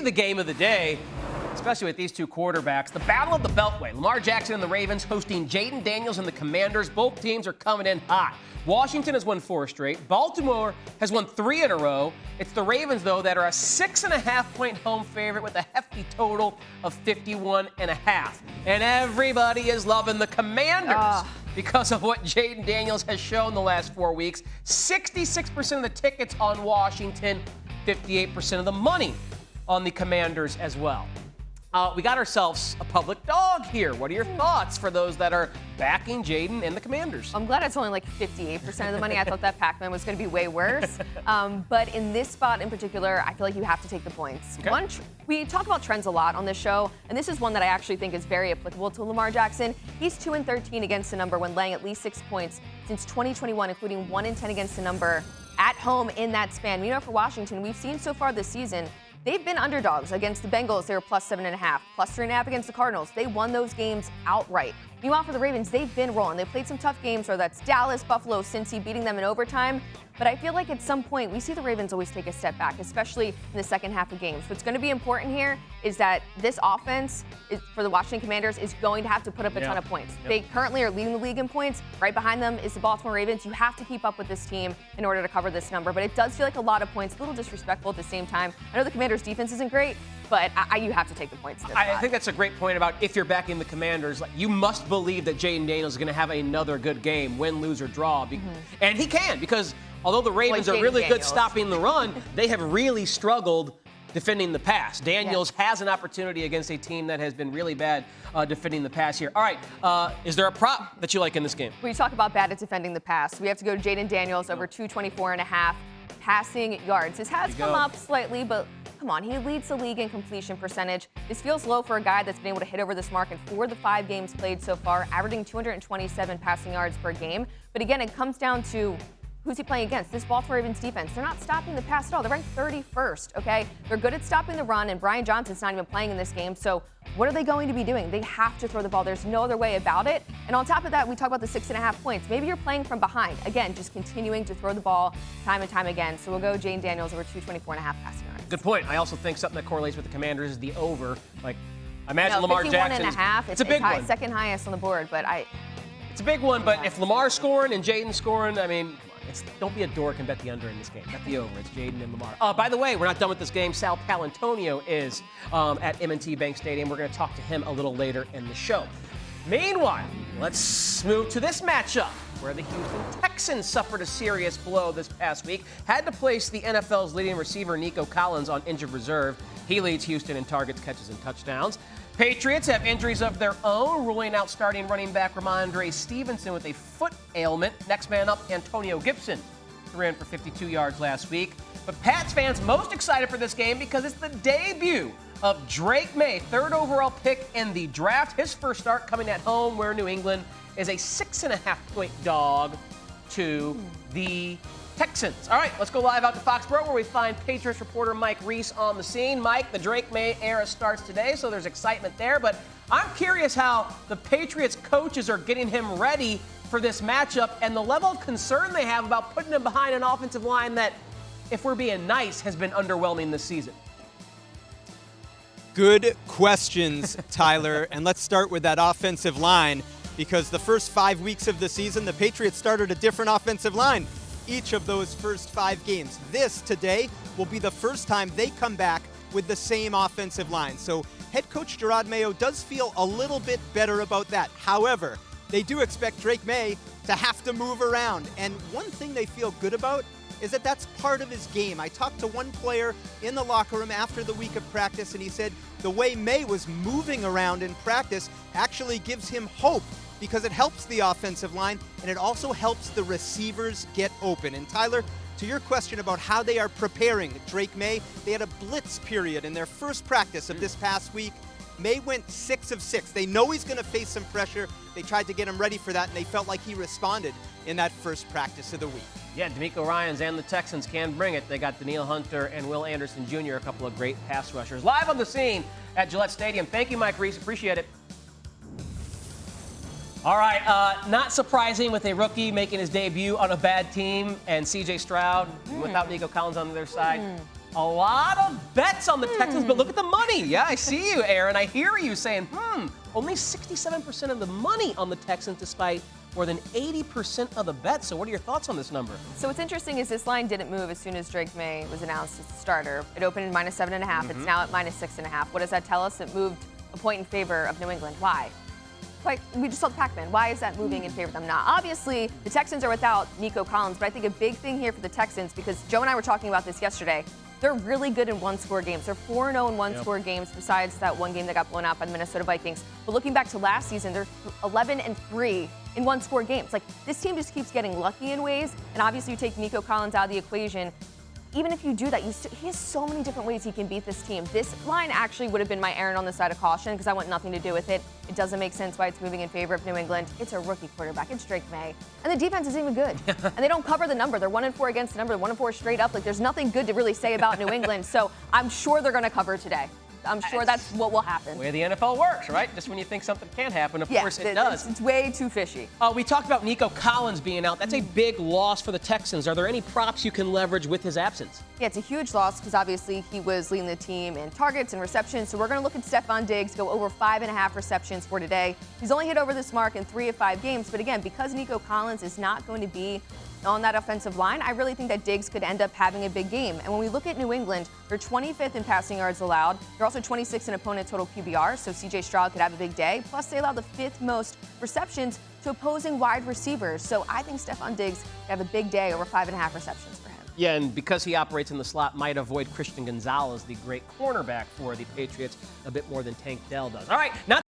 The game of the day, especially with these two quarterbacks, the battle of the Beltway. Lamar Jackson and the Ravens hosting Jaden Daniels and the Commanders. Both teams are coming in hot. Washington has won 4 straight. Baltimore has won 3 in a row. It's the Ravens, though, that are a 6.5-point home favorite with a hefty total of 51.5. And everybody is loving the Commanders because of what Jaden Daniels has shown the last 4 weeks. 66% of the tickets on Washington, 58% of the money on the Commanders as well. We got ourselves a public dog here. What are your thoughts for those that are backing Jaden and the Commanders? I'm glad it's only like 58% of the money. I thought that Pac-Man was going to be way worse. But in this spot in particular, I feel like you have to take the points. Okay. We talk about trends a lot on this show, and this is one that I actually think is very applicable to Lamar Jackson. He's 2-13 against the number when laying at least 6 points since 2021, including 1-10 against the number at home in that span. You know, for Washington, we've seen so far this season, they've been underdogs against the Bengals. They were plus 7.5, plus 3.5 against the Cardinals. They won those games outright. Meanwhile, for the Ravens, they've been rolling. They played some tough games, whether that's Dallas, Buffalo, Cincy, beating them in overtime. But I feel like at some point, we see the Ravens always take a step back, especially in the second half of games. What's going to be important here is that this offense for the Washington Commanders is going to have to put up a ton of points. They currently are leading the league in points. Right behind them is the Baltimore Ravens. You have to keep up with this team in order to cover this number. But it does feel like a lot of points, a little disrespectful at the same time. I know the Commanders' defense isn't great, but you have to take the points. I think that's a great point about if you're backing the Commanders. Like, you must believe that Jaden Daniels is going to have another good game, win, lose, or draw. And he can, because although the Ravens are really good stopping the run, they have really struggled defending the pass. Daniels has an opportunity against a team that has been really bad defending the pass here. All right, is there a prop that you like in this game? When you talk about bad at defending the pass, we have to go to Jaden Daniels over 224.5 passing yards. This has come up slightly, but come on, he leads the league in completion percentage. This feels low for a guy that's been able to hit over this mark in 4 of the 5 games played so far, averaging 227 passing yards per game. But again, it comes down to who's he playing against? This Baltimore Ravens defense. They're not stopping the pass at all. They're ranked 31st, okay? They're good at stopping the run, and Brian Johnson's not even playing in this game. So what are they going to be doing? They have to throw the ball. There's no other way about it. And on top of that, we talk about the 6.5 points. Maybe you're playing from behind. Again, just continuing to throw the ball time and time again. So we'll go Jaden Daniels over 224.5 passing yards. Good point. I also think something that correlates with the Commanders is the over. Like, I imagine Lamar Jackson. 51.5. It's a big one. Second highest on the board, but It's a big one, but if Lamar's scoring and Jaden's scoring, I mean, don't be a dork and bet the under in this game. Bet the over. It's Jaden and Lamar. By the way, we're not done with this game. Sal Palantonio is at M&T Bank Stadium. We're going to talk to him a little later in the show. Meanwhile, let's move to this matchup where the Houston Texans suffered a serious blow this past week. Had to place the NFL's leading receiver, Nico Collins, on injured reserve. He leads Houston in targets, catches, and touchdowns. Patriots have injuries of their own, ruling out starting running back Ramondre Stevenson with a foot ailment. Next man up, Antonio Gibson, who ran for 52 yards last week. But Pats fans most excited for this game because it's the debut of Drake May, 3rd overall pick in the draft. His first start coming at home, where New England is a 6.5-point dog to the Texans. All right, let's go live out to Foxborough, where we find Patriots reporter Mike Reese on the scene. Mike, the Drake May era starts today, so there's excitement there. But I'm curious how the Patriots coaches are getting him ready for this matchup and the level of concern they have about putting him behind an offensive line that, if we're being nice, has been underwhelming this season. Good questions, Tyler. And let's start with that offensive line, because the first 5 weeks of the season, the Patriots started a different offensive line each of those first 5 games. This today will be the first time they come back with the same offensive line. So head coach Gerard Mayo does feel a little bit better about that. However, they do expect Drake May to have to move around. And one thing they feel good about is that that's part of his game. I talked to one player in the locker room after the week of practice, and he said the way May was moving around in practice actually gives him hope, because it helps the offensive line and it also helps the receivers get open. And Tyler, to your question about how they are preparing Drake May, they had a blitz period in their first practice of this past week. May went 6 of 6. They know he's going to face some pressure. They tried to get him ready for that, and they felt like he responded in that first practice of the week. Yeah, DeMeco Ryans and the Texans can bring it. They got Danielle Hunter and Will Anderson Jr., a couple of great pass rushers. Live on the scene at Gillette Stadium. Thank you, Mike Reese. Appreciate it. All right, not surprising with a rookie making his debut on a bad team and C.J. Stroud without Nico Collins on their side. A lot of bets on the Texans, but look at the money. Yeah, I see you, Erin. I hear you saying, only 67% of the money on the Texans despite more than 80% of the bets. So what are your thoughts on this number? So what's interesting is this line didn't move as soon as Drake May was announced as the starter. It opened in -7.5. It's now at -6.5. What does that tell us? It moved a point in favor of New England. Why? Like, we just saw the Pac-Man. Why is that moving in favor of them? Now, obviously, the Texans are without Nico Collins, but I think a big thing here for the Texans, because Joe and I were talking about this yesterday, they're really good in one-score games. They're 4-0 in one-score games, besides that one game that got blown out by the Minnesota Vikings. But looking back to last season, they're 11-3 in one-score games. Like, this team just keeps getting lucky in ways, and obviously you take Nico Collins out of the equation. Even if you do that, he has so many different ways he can beat this team. This line actually would have been my Erin on the side of caution because I want nothing to do with it. It doesn't make sense why it's moving in favor of New England. It's a rookie quarterback. It's Drake May. And the defense isn't even good. And they don't cover the number. They're 1-4 against the number. They're 1-4 straight up. Like, there's nothing good to really say about New England. So I'm sure they're going to cover today. I'm sure that's what will happen. The way the NFL works, right? Just when you think something can't happen, of course it does. It's way too fishy. We talked about Nico Collins being out. That's a big loss for the Texans. Are there any props you can leverage with his absence? Yeah, it's a huge loss because obviously he was leading the team in targets and receptions. So we're going to look at Stephon Diggs go over 5.5 receptions for today. He's only hit over this mark in 3 of 5 games. But again, because Nico Collins is not going to be on that offensive line, I really think that Diggs could end up having a big game. And when we look at New England, they're 25th in passing yards allowed. They're also 26th in opponent total QBR, so C.J. Stroud could have a big day. Plus, they allow the 5th most receptions to opposing wide receivers. So I think Stephon Diggs could have a big day, over 5.5 receptions for him. Yeah, and because he operates in the slot, might avoid Christian Gonzalez, the great cornerback for the Patriots, a bit more than Tank Dell does. All right, now...